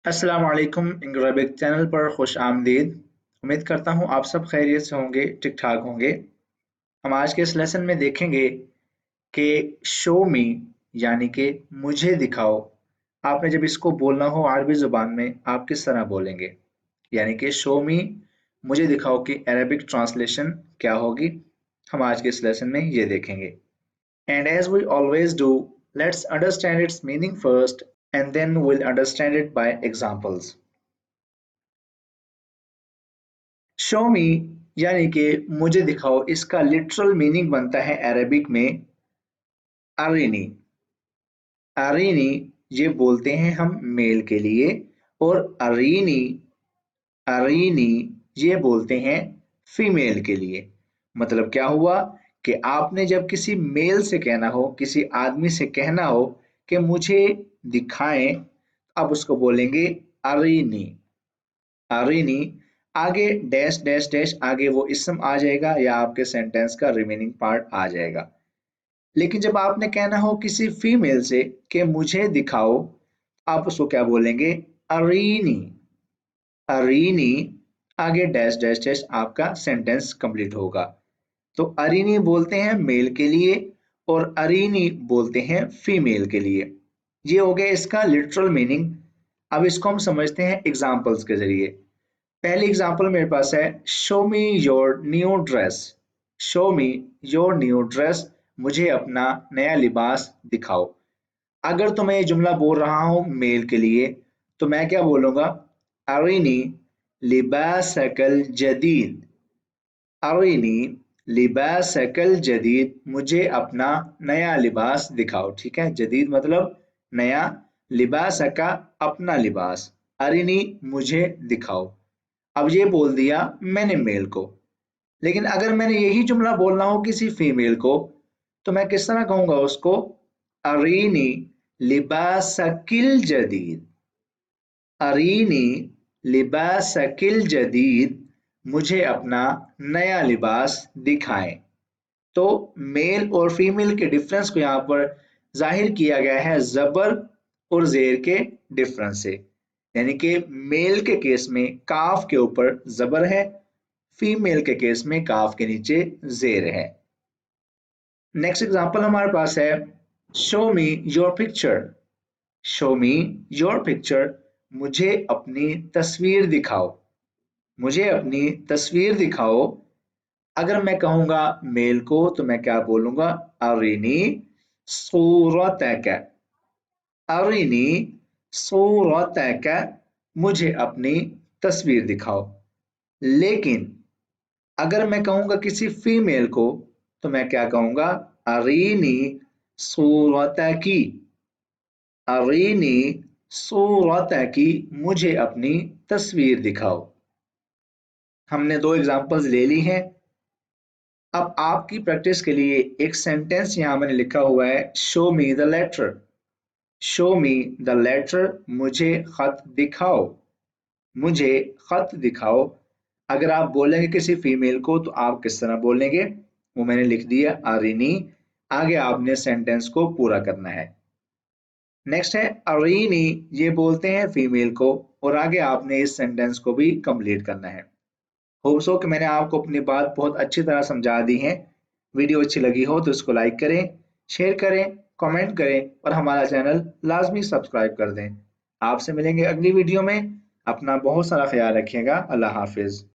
अस्सलाम वालेकुम English Arabic channel पर खुश आमदीद। उम्मीद करता हूँ आप सब खैरियत से होंगे, ठीक ठाक होंगे। हम आज के इस लेसन में देखेंगे कि शो मी यानी कि मुझे दिखाओ। आपने जब इसको बोलना हो अरबी ज़ुबान में आप किस तरह बोलेंगे, यानी कि शो मी मुझे दिखाओ की अरबिक ट्रांसलेशन क्या होगी, हम आज के इस लेसन में ये देखेंगे। And as we always do, let's understand its meaning first and then we'll understand it by examples. Show मी यानी कि मुझे दिखाओ, इसका लिटरल मीनिंग बनता है अरबिक में अरीनी। अरीनी ये बोलते हैं हम मेल के लिए, और अरीनी अरीनी ये बोलते हैं फीमेल के लिए। मतलब क्या हुआ कि आपने जब किसी मेल से कहना हो, किसी आदमी से कहना हो कि मुझे दिखाएं, आप उसको बोलेंगे अरीनी। अरीनी आगे डैश डैश डैश आगे वो इसम आ जाएगा या आपके सेंटेंस का रिमेनिंग पार्ट आ जाएगा। लेकिन जब आपने कहना हो किसी फीमेल से कि मुझे दिखाओ, आप उसको क्या बोलेंगे? अरीनी। अरीनी आगे डैश डैश डैश आपका सेंटेंस कंप्लीट होगा। तो अरीनी बोलते हैं मेल के लिए और अरीनी बोलते हैं फीमेल के लिए। ये हो गया इसका लिटरल मीनिंग। अब इसको हम समझते हैं एग्जाम्पल्स के जरिए। पहली एग्जाम्पल मेरे पास है, show me your new dress. Show me your new dress, मुझे अपना नया लिबास दिखाओ। अगर तो मैं ये जुमला बोल रहा हूं मेल के लिए तो मैं क्या बोलूंगा? अरीनी लिबासकल जदीद। अरीनी लिबासकल जदीद, मुझे अपना नया लिबास दिखाओ। ठीक है, जदीद मतलब नया, लिबास का अपना लिबास, अरीनी मुझे दिखाओ। अब ये बोल दिया मैंने मेल को। लेकिन अगर मैंने यही जुमला बोलना हो किसी फीमेल को तो मैं किस तरह कहूंगा उसको? अरीनी लिबासकिल जदीद। अरीनी लिबासकिल जदीद, मुझे अपना नया लिबास दिखाएं। तो मेल और फीमेल के डिफरेंस को यहाँ पर जाहिर किया गया है जबर और जेर के डिफरेंस से। यानी कि मेल के केस में काफ के ऊपर जबर है, फीमेल के केस में काफ के नीचे जेर है। नेक्स्ट एग्जांपल हमारे पास है, show me your picture. Show me your picture, मुझे अपनी तस्वीर दिखाओ। मुझे अपनी तस्वीर दिखाओ। अगर मैं कहूंगा मेल को तो मैं क्या बोलूंगा? अरीनी सूरतक। अरीनी सूरतक, मुझे अपनी तस्वीर दिखाओ। लेकिन अगर मैं कहूंगा किसी फीमेल को तो मैं क्या कहूंगा? अरीनी सूरतकी। अरीनी सूरतकी, मुझे अपनी तस्वीर दिखाओ। हमने दो एग्जांपल्स ले ली हैं। अब आपकी प्रैक्टिस के लिए एक सेंटेंस यहां मैंने लिखा हुआ है, show me the letter. Show me the letter, मुझे खत दिखाओ। मुझे खत दिखाओ। अगर आप बोलेंगे किसी फीमेल को तो आप किस तरह बोलेंगे? वो मैंने लिख दिया अरीनी। आगे आपने सेंटेंस को पूरा करना है। नेक्स्ट है अरीनी, ये बोलते हैं फीमेल को, और आगे आपने इस सेंटेंस को भी कंप्लीट करना है। होप सो कि मैंने आपको अपनी बात बहुत अच्छी तरह समझा दी है। वीडियो अच्छी लगी हो तो इसको लाइक करें, शेयर करें, कमेंट करें और हमारा चैनल लाजमी सब्सक्राइब कर दें। आपसे मिलेंगे अगली वीडियो में। अपना बहुत सारा ख्याल रखिएगा। अल्लाह हाफिज।